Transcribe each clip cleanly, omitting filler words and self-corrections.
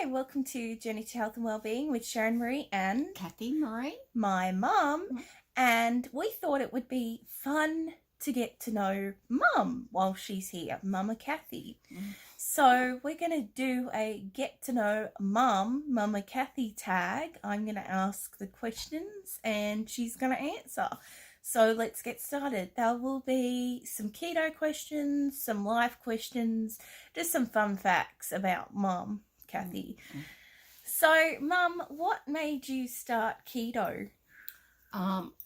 Hi, welcome to Journey to Health and Wellbeing with Sharon Marie and Kathy Marie. my mum. And we thought it would be fun to get to know Mum while she's here, Mama Kathy. So we're going to do a get to know Mama Kathy tag. I'm going to ask the questions and she's going to answer. So let's get started. There will be some keto questions, some life questions, just some fun facts about Mum Kathy. So, Mum, what made you start keto?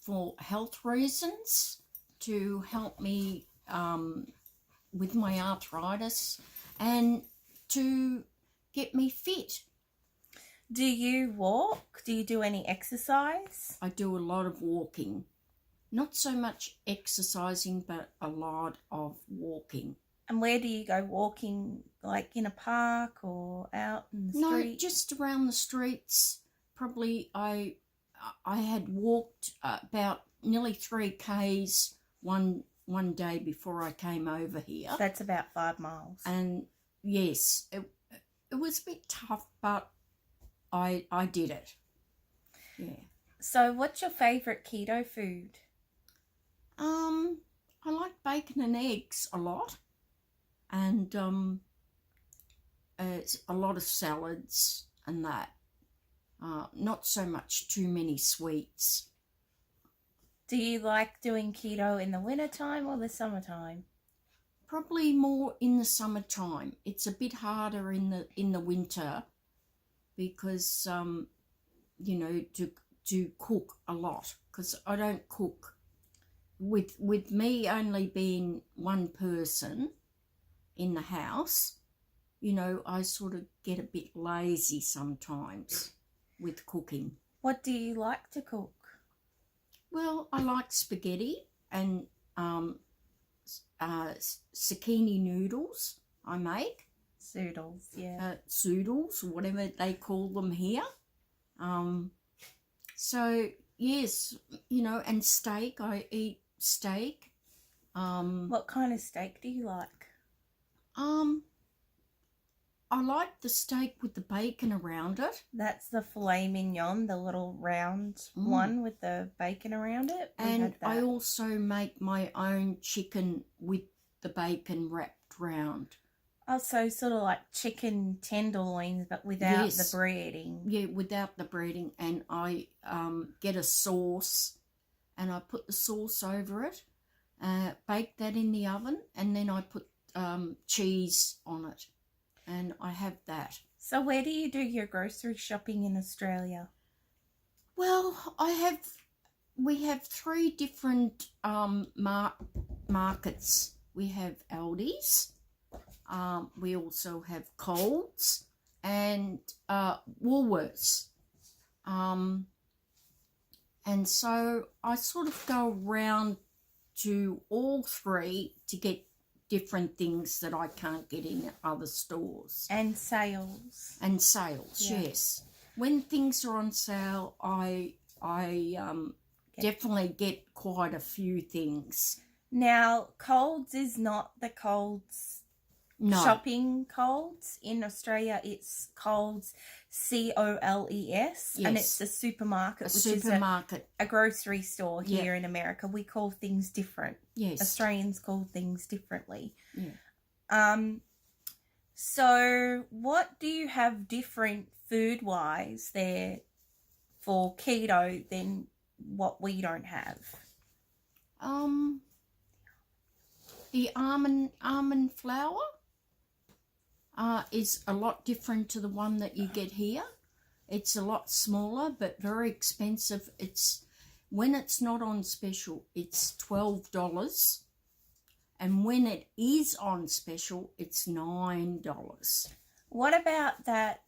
For health reasons, to help me with my arthritis and to get me fit. Do you walk? Do you do any exercise? I do a lot of walking. Not so much exercising, but a lot of walking. And where do you go walking, like in a park or out in the street? No, just around the streets. Probably I had walked about nearly 3 k's one day before I came over here. That's about 5 miles. And yes, it was a bit tough, but I did it. Yeah. So what's your favourite keto food? I like bacon and eggs a lot, and it's a lot of salads and that. Not so much too many sweets. Do you like doing keto in the wintertime or the summertime? Probably more in the summertime. It's a bit harder in the winter because to cook a lot, because I don't cook. With me only being one person in the house, I sort of get a bit lazy sometimes with cooking. What do you like to cook? Well, I like spaghetti and zucchini noodles I make. Zoodles, yeah. Zoodles, whatever they call them here. So, yes, and steak. I eat steak. What kind of steak do you like? I like the steak with the bacon around it. That's the filet mignon, the little round one with the bacon around it. And I also make my own chicken with the bacon wrapped round. Oh, so sort of like chicken tenderloins, but without the breading. Yeah, without the breading. And I get a sauce, and I put the sauce over it, bake that in the oven, and then I put cheese on it. And I have that. So where do you do your grocery shopping in Australia? Well, we have 3 different markets. We have Aldi's, we also have Coles and Woolworths. And so I sort of go around to all 3 to get different things that I can't get in other stores. And sales. And sales, yeah. Yes. When things are on sale, I definitely get quite a few things. Now, Coles is not the Coles shopping Coles. In Australia, it's Coles, Coles, yes. And it's a supermarket, which is a grocery store here in America. We call things different. Yes. Australians call things differently. Yeah. So what do you have different food-wise there for keto than what we don't have? The almond flour is a lot different to the one that you get here. It's a lot smaller but very expensive. When it's not on special, it's $12, and when it is on special, it's $9. What about that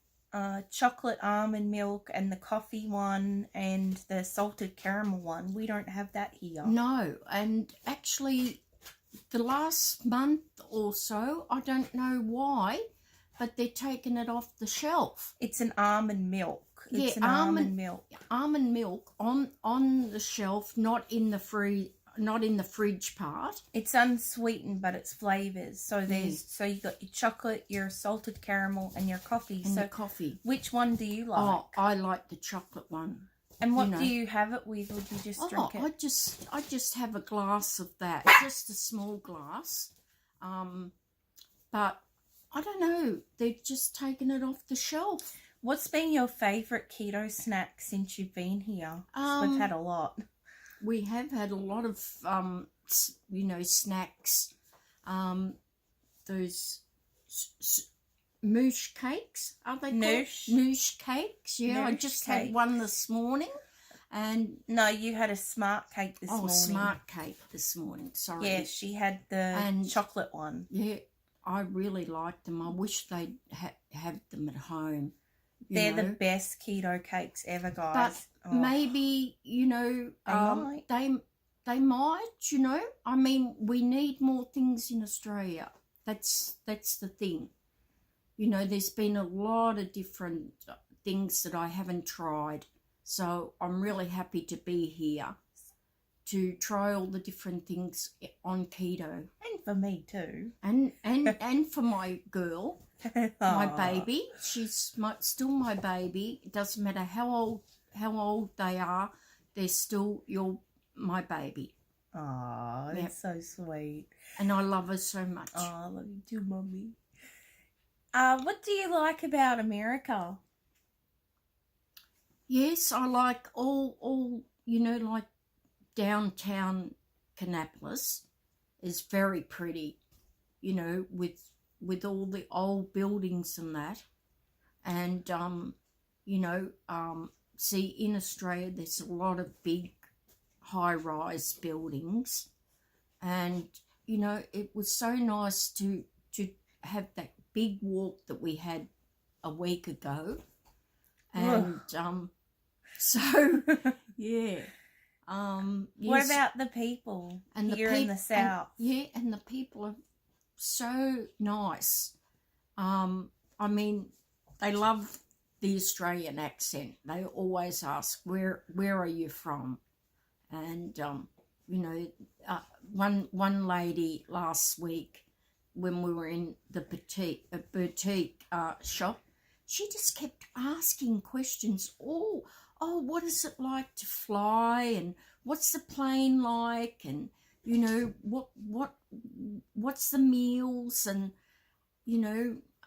chocolate almond milk and the coffee one and the salted caramel one? We don't have that here. No, and actually the last month or so, I don't know why, but they're taking it off the shelf. It's an almond milk. It's an almond milk. Almond milk on the shelf, not in the not in the fridge part. It's unsweetened, but it's flavors. So so you got your chocolate, your salted caramel, and your coffee. And so the coffee. which one do you like? Oh, I like the chocolate one. And what do you have it with? Would you just drink it? I just have a glass of that, just a small glass. But I don't know, they've just taken it off the shelf. What's been your favourite keto snack since you've been here? We've had a lot. We have had a lot of, snacks. Those moosh cakes, are they called? Noosh cakes, yeah. I just had one this morning. And no, you had a smart cake this morning. Oh, smart cake this morning, sorry. Yeah, she had the chocolate one. Yeah, I really like them. I wish they'd have them at home. They're the best keto cakes ever, guys. But maybe, they might, I mean, we need more things in Australia. That's the thing. There's been a lot of different things that I haven't tried. So I'm really happy to be here to try all the different things on keto. And for me too. And for my girl, my baby. She's still my baby. It doesn't matter how old they are, they're still my baby. Oh, that's so sweet. And I love her so much. Oh, I love you too, Mummy. What do you like about America? Yes, I like all like downtown Kannapolis is very pretty, with all the old buildings and that. And, see, in Australia, there's a lot of big high-rise buildings. And, it was so nice to have that big walk that we had a week ago. And, so, yeah. What about the people here in the South? And the people are so nice. I mean, they love the Australian accent. They always ask, where are you from? And, one lady last week when we were in the boutique shop, she just kept asking questions. Oh, what is it like to fly? And what's the plane like? And, what's the meals? And,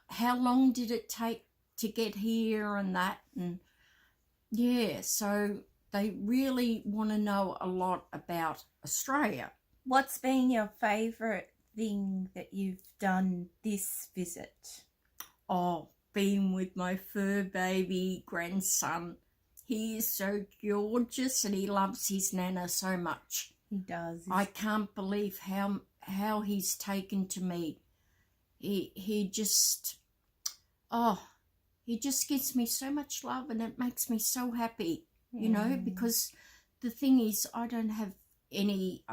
how long did it take to get here and that? And, yeah, so they really want to know a lot about Australia. What's been your favourite thing that you've done this visit? Oh, being with my fur baby grandson. He is so gorgeous and he loves his nana so much. He does. I can't believe how he's taken to me. He just gives me so much love and it makes me so happy, because the thing is I don't have any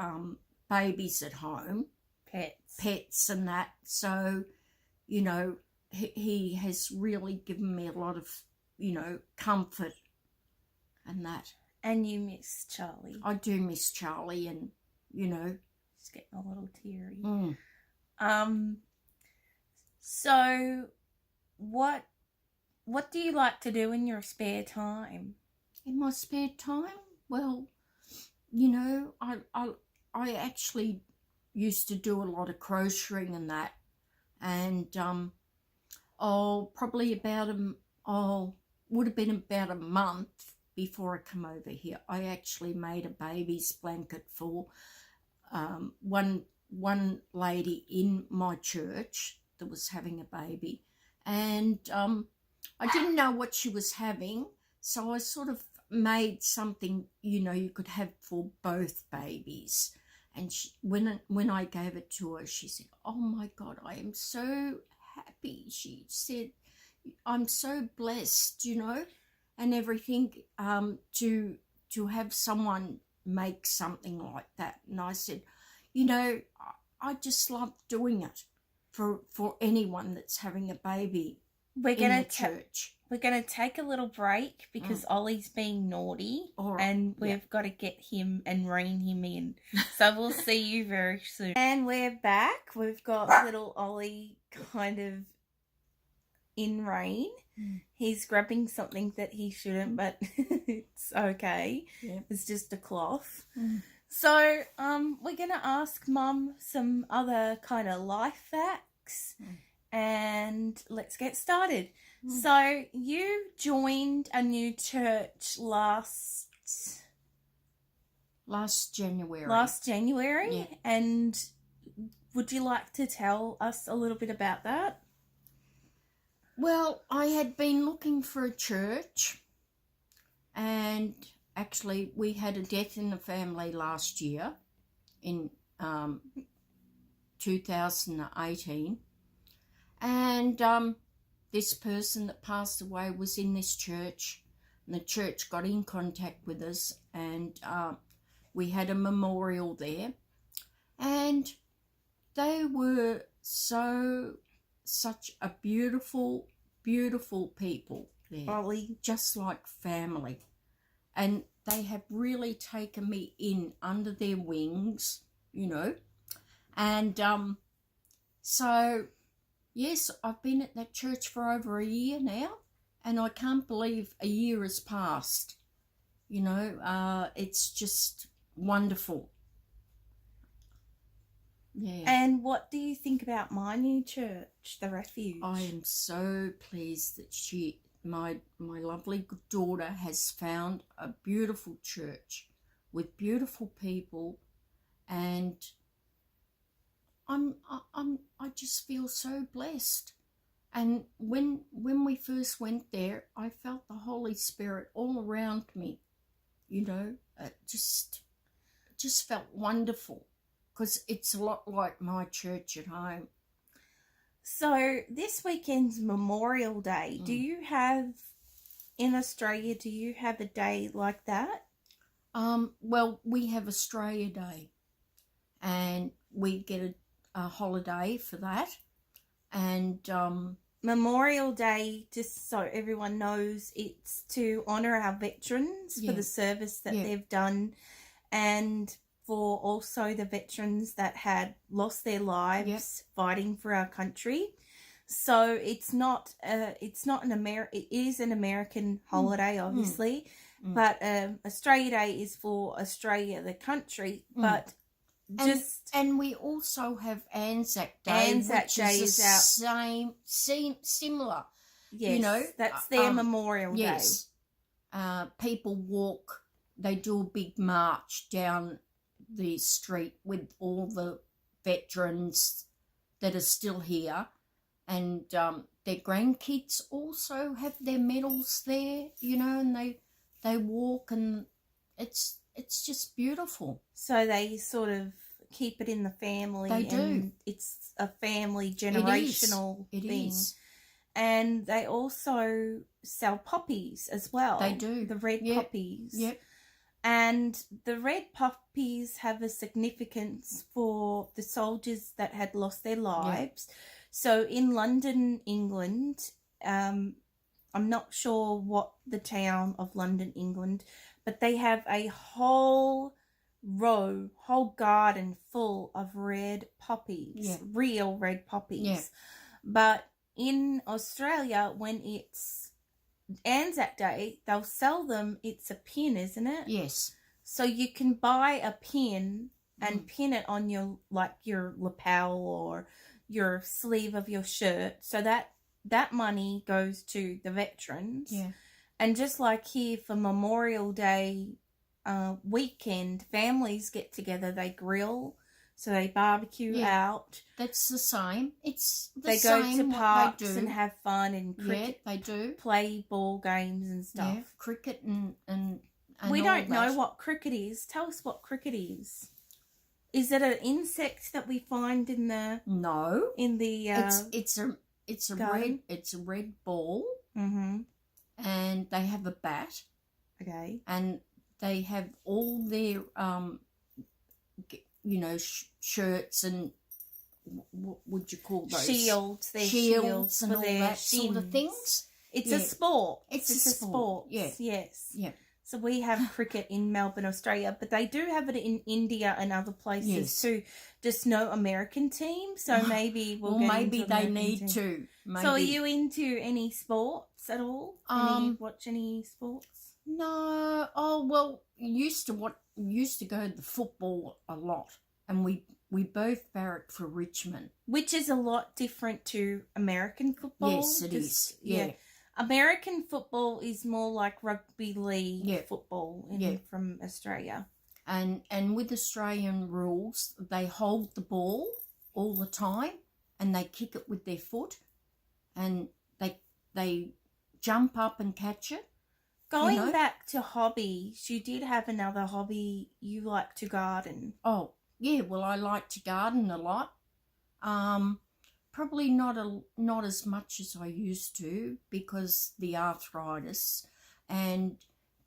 babies at home. Pets and that. So, he has really given me a lot of, comfort and that. And you miss Charlie. I do miss Charlie and, Just getting a little teary. So, what do you like to do in your spare time? In my spare time? Well, I actually used to do a lot of crocheting and that. And, would have been about a month before I come over here. I actually made a baby's blanket for one lady in my church that was having a baby. And I didn't know what she was having, so I sort of made something, you could have for both babies. And when I gave it to her, she said, "Oh my God, I am so happy." She said, "I'm so blessed, and everything, to have someone make something like that." And I said, I just love doing it for anyone that's having a baby in the church. we're going to take a little break because Ollie's being naughty, All right. and we've got to get him and rein him in. So we'll see you very soon. And we're back. We've got little Ollie kind of in rain. He's grabbing something that he shouldn't, but it's okay. Yep. It's just a cloth. So we're going to ask Mum some other kind of life facts, and let's get started. So you joined a new church last January. Yeah. And would you like to tell us a little bit about that? Well, I had been looking for a church, and actually we had a death in the family last year in 2018, and this person that passed away was in this church, and the church got in contact with us, and we had a memorial there, and they were such a beautiful people there, Ollie. just like family, and they have really taken me in under their wings, you know, and so yes, I've been at that church for over a year now, and I can't believe a year has passed, you know. It's just wonderful. Yeah. And what do you think about my new church, the Refuge? I am so pleased that my lovely daughter has found a beautiful church with beautiful people, and I just feel so blessed. And when we first went there, I felt the Holy Spirit all around me, you know. It just felt wonderful, because it's a lot like my church at home. So this weekend's Memorial Day. Do you have, in Australia, do you have a day like that? Well, we have Australia Day, and we get a holiday for that, and Memorial Day, just so everyone knows, it's to honour our veterans for the service that they've done, and for also the veterans that had lost their lives fighting for our country. So it's not it is an American holiday, obviously, but Australia Day is for Australia, the country, but and we also have Anzac Day, which is the similar. Yes, you know, that's their Memorial Day. Yes, people walk. They do a big march down the street with all the veterans that are still here, and their grandkids also have their medals there, you know, and they walk, and it's just beautiful. So they sort of keep it in the family. They do. And it's a family generational thing. It is. And they also sell poppies as well. They do. The red poppies. Yep. And the red poppies have a significance for the soldiers that had lost their lives. Yep. So in London, England, I'm not sure what the town of London, England, but they have a whole garden full of red poppies, real red poppies. Yeah. But in Australia, when it's Anzac Day, they'll sell them. It's a pin, isn't it? Yes. So you can buy a pin and pin it on your lapel or your sleeve of your shirt, so that money goes to the veterans. Yeah. And just like here for Memorial Day weekend, families get together, they grill, so they barbecue out. That's the same. It's the they same. They go to parks and have fun and cricket. Yeah, they do. Play ball games and stuff. Yeah, cricket and we don't know what cricket is. Tell us what cricket is. Is it an insect that we find in the? No. In the. It's a red ball. Mm-hmm. And they have a bat. Okay. And they have all their shirts and what would you call those? Shields. Shields and all that sort of things. It's Yeah. a sport. It's a a sport, yeah. Yes. Yeah. So we have cricket in Melbourne, Australia, but they do have it in India and other places Yes. too. Just no American team. So maybe we'll Well, get maybe into they American need team. to. Maybe. So are you into any sports at all? Watch any sports? No. Oh well, used to go to the football a lot, and we both barracked for Richmond. Which is a lot different to American football. Yes, it is. Yeah. American football is more like rugby league Yeah. football from Australia. And with Australian rules, they hold the ball all the time, and they kick it with their foot, and they jump up and catch it. Going back to hobbies, you did have another hobby. You like to garden. Oh, yeah. Well, I like to garden a lot. Probably not as much as I used to because the arthritis. And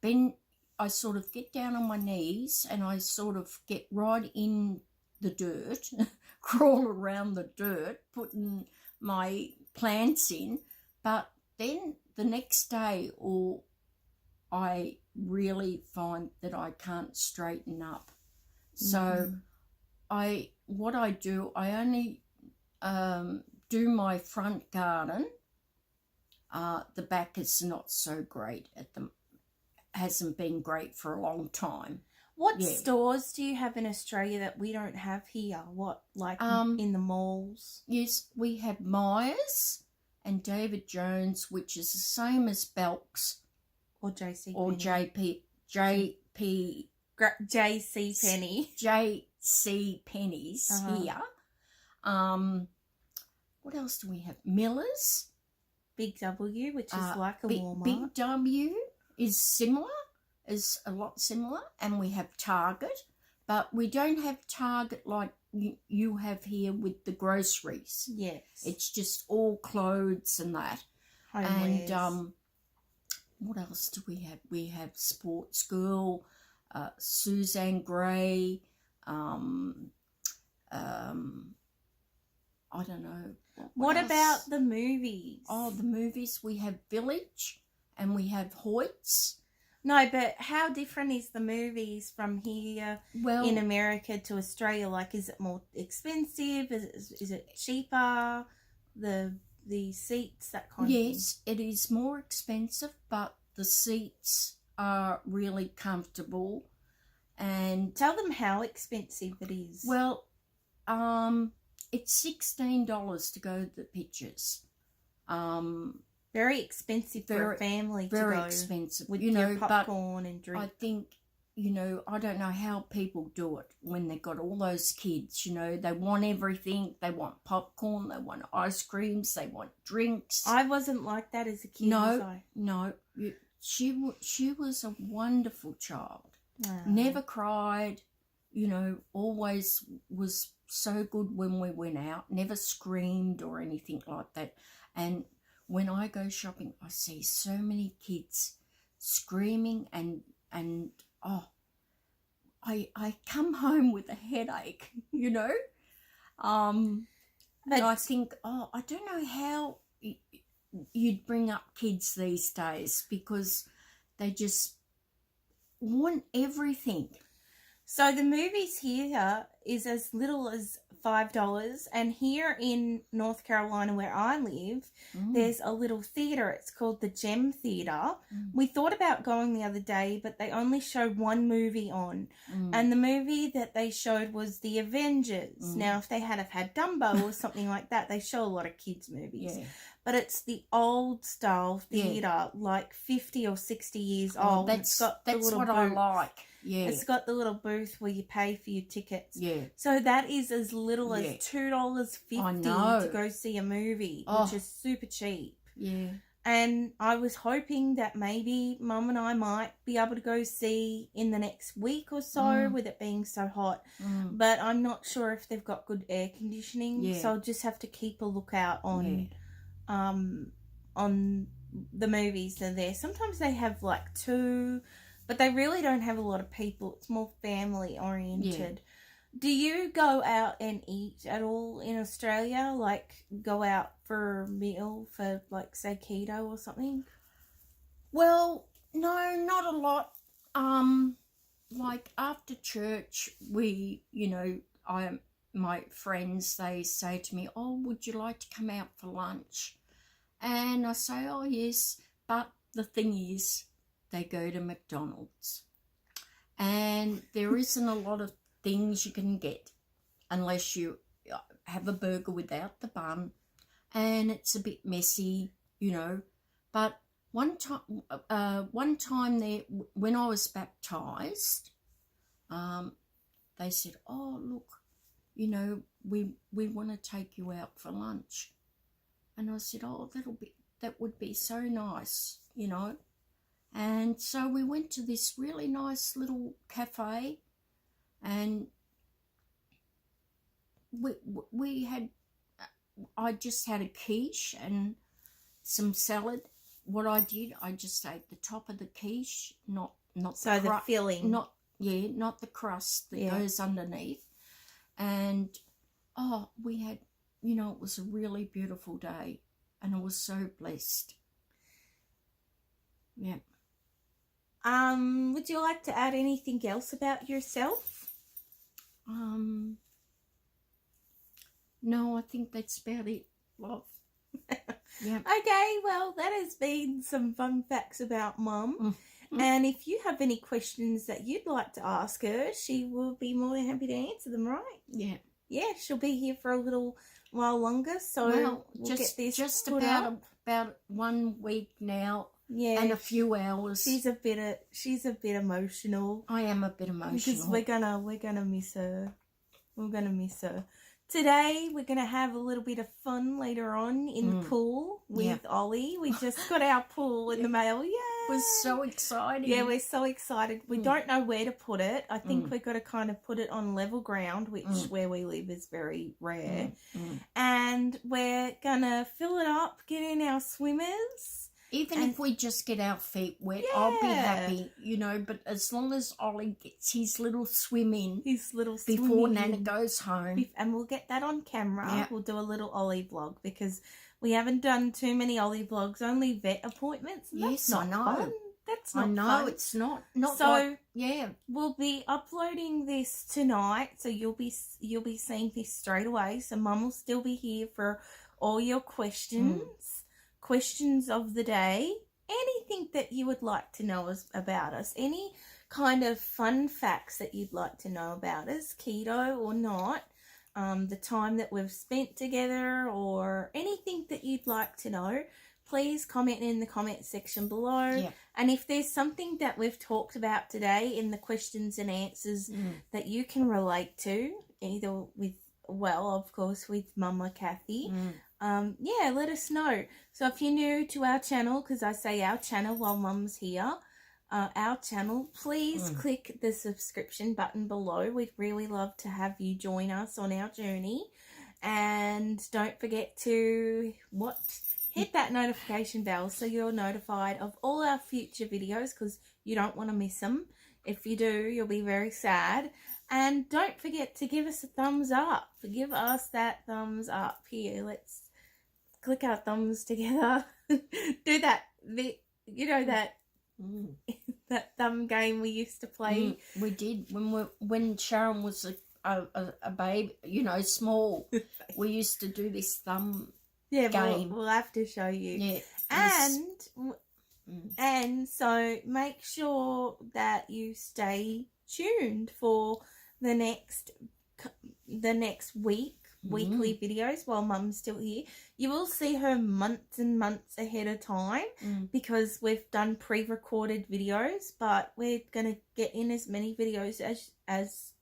then I sort of get down on my knees and I sort of get right in the dirt, crawl around the dirt, putting my plants in. But then the next day, I really find that I can't straighten up. So I only do my front garden. The back is not so great hasn't been great for a long time. What stores do you have in Australia that we don't have here? What, like in the malls? Yes, we have Myers and David Jones, which is the same as Belks Or JC or JC Penney's here. What else do we have? Miller's. Big W, which is like a Walmart. Big W is a lot similar, and we have Target, but we don't have Target like you have here with the groceries. Yes. It's just all clothes and that. Homewares. And what else do we have? We have Sports Girl, Suzanne Grey, I don't know. What else? about the movies? Oh, the movies. We have Village and we have Hoyts. No, but how different is the movies from here in America to Australia? Like, is it more expensive? Is it cheaper? The seats, that kind of thing? Yes, it is more expensive, but the seats are really comfortable. And tell them how expensive it is. Well, it's $16 to go to the pictures. Very expensive for a family to go. Very expensive. With your popcorn and drink. I think, I don't know how people do it when they've got all those kids, they want everything. They want popcorn, they want ice creams, they want drinks. I wasn't like that as a kid, was I? No. She was a wonderful child. Wow. Never cried, always was so good when we went out, never screamed or anything like that. And when I go shopping, I see so many kids screaming and I come home with a headache, But I think, I don't know how you'd bring up kids these days because they just want everything. So the movies here is as little as $5, and here in North Carolina where I live, there's a little theatre. It's called the Gem Theatre. We thought about going the other day, but they only showed one movie on, and the movie that they showed was The Avengers. Now, if they had had Dumbo or something like that, they show a lot of kids' movies. Yeah. But it's the old style theatre, like 50 or 60 years old. That's got what I like. Yeah. It's got the little booth where you pay for your tickets. Yeah. So that is as little as $2.50 to go see a movie, which is super cheap. Yeah. And I was hoping that maybe Mum and I might be able to go see in the next week or so with it being so hot. But I'm not sure if they've got good air conditioning. Yeah. So I'll just have to keep a lookout on the movies that are there. Sometimes they have like 2, but they really don't have a lot of people. It's more family oriented. Do you go out and eat at all in Australia? Like go out for for a meal for, like, say, keto or something? Well, no, not a lot. Like after church, my friends, they say to me, "Oh, would you like to come out for lunch?" And I say, "Oh, yes." But the thing is, they go to McDonald's. And there isn't a lot of things you can get unless you have a burger without the bun. And it's a bit messy, But one time there, when I was baptised, they said, "Oh, look, we want to take you out for lunch." And I said, "Oh, that would be so nice, And so we went to this really nice little cafe, and I just had a quiche and some salad. What I did, I just ate the top of the quiche, not So the filling. not the crust that goes underneath. And we had, it was a really beautiful day, and I was so blessed. Yeah. Would you like to add anything else about yourself? No, I think that's about it, love. Yeah. Okay, well, that has been some fun facts about Mum. And if you have any questions that you'd like to ask her, she will be more than happy to answer them, right? Yeah. Yeah, she'll be here for a little while longer, so we'll get this just put about up. about 1 week now. Yeah, and a few hours. She's a bit emotional. I am a bit emotional because we're gonna miss her. We're gonna miss her. Today we're gonna have a little bit of fun later on in the pool with Ollie. We just got our pool in the mail. Yeah, we're so excited. Yeah, we're so excited. We don't know where to put it. I think we've got to kind of put it on level ground, which where we live is very rare. And we're gonna fill it up, get in our swimmers. Even if we just get our feet wet, I'll be happy, But as long as Ollie gets his little swim in, before Nana goes home, and we'll get that on camera. Yeah. We'll do a little Ollie vlog because we haven't done too many Ollie vlogs, only vet appointments. Yes, that's not I know. Fun. That's not I know fun. It's not. So we'll be uploading this tonight, so you'll be seeing this straight away. So Mum will still be here for all your questions. Questions of the day, anything that you would like to know about us, any kind of fun facts that you'd like to know about us, keto or not, the time that we've spent together, or anything that you'd like to know, please comment in the comment section below. Yeah. And if there's something that we've talked about today in the questions and answers that you can relate to, either with, of course, with Mama Kathy, let us know. So if you're new to our channel, because I say our channel while Mum's here, our channel, please click the subscription button below. We'd really love to have you join us on our journey. And don't forget to hit that notification bell so you're notified of all our future videos, because you don't want to miss them. If you do, you'll be very sad. And don't forget to give us a thumbs up. Give us that thumbs up. Here, let's click our thumbs together. Do that. That thumb game we used to play. We did when Sharon was a babe, small. We used to do this thumb game. We'll have to show you. Yeah. And so make sure that you stay tuned for the next weekly videos while Mum's still here. You will see her months and months ahead of time because we've done pre-recorded videos, but we're going to get in as many videos as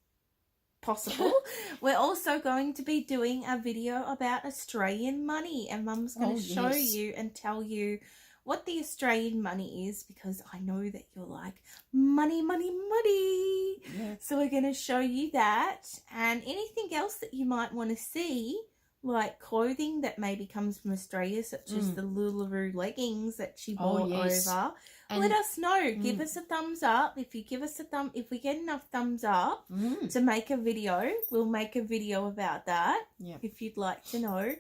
possible. We're also going to be doing a video about Australian money, and Mum's going to show you and tell you what the Australian money is, because I know that you're like, money, money, money. Yeah. So we're going to show you that, and anything else that you might want to see, like clothing that maybe comes from Australia, such as the LuLaRoe leggings that she bought over. And let us know. Give us a thumbs up. If you give us if we get enough thumbs up to make a video, we'll make a video about that. If you'd like to know.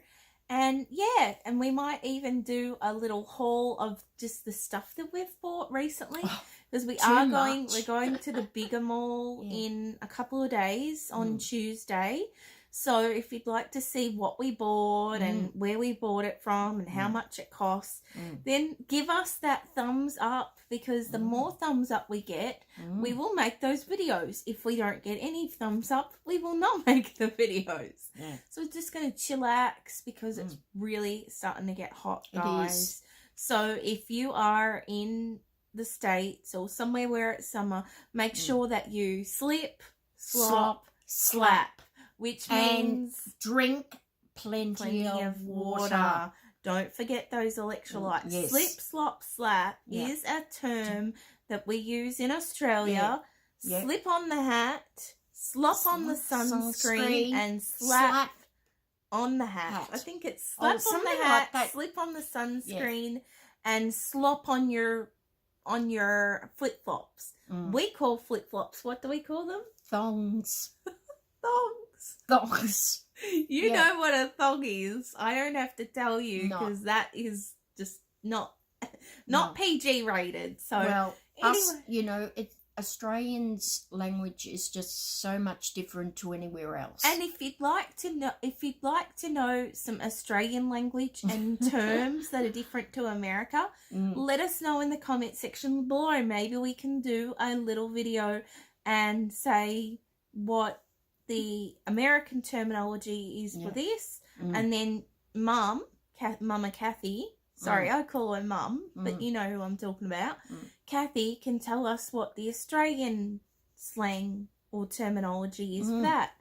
And yeah, and we might even do a little haul of just the stuff that we've bought recently, because we're going to the bigger mall in a couple of days on Tuesday. So if you'd like to see what we bought and where we bought it from and how much it costs, then give us that thumbs up, because the more thumbs up we get, we will make those videos. If we don't get any thumbs up, we will not make the videos. Yeah. So we're just going to chillax, because it's really starting to get hot, guys. It is. So if you are in the States or somewhere where it's summer, make sure that you slip, slop, slap. Which means drink plenty of water. Don't forget those electrolytes. Yes. Slip, slop, slap is a term that we use in Australia. Yeah. Slip on the hat, slop on the sunscreen, and slap on the hat. I think it's slap on the hat, like slip on the sunscreen, and slop on your flip-flops. We call flip-flops, what do we call them? Thongs. Thongs. Thongs. You know what a thong is. I don't have to tell you, because that is just not PG rated. So well, anyway. Australians' language is just so much different to anywhere else. And if you'd like to know some Australian language and terms that are different to America, let us know in the comment section below. Maybe we can do a little video and say what the American terminology is for this, and then Mama Kathy, sorry, I call her Mum, but you know who I'm talking about. Kathy can tell us what the Australian slang or terminology is for that.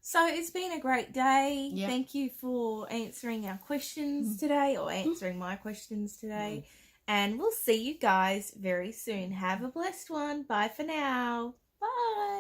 So it's been a great day. Thank you for answering our questions today, or answering my questions today. And we'll see you guys very soon. Have a blessed one. Bye for now. Bye.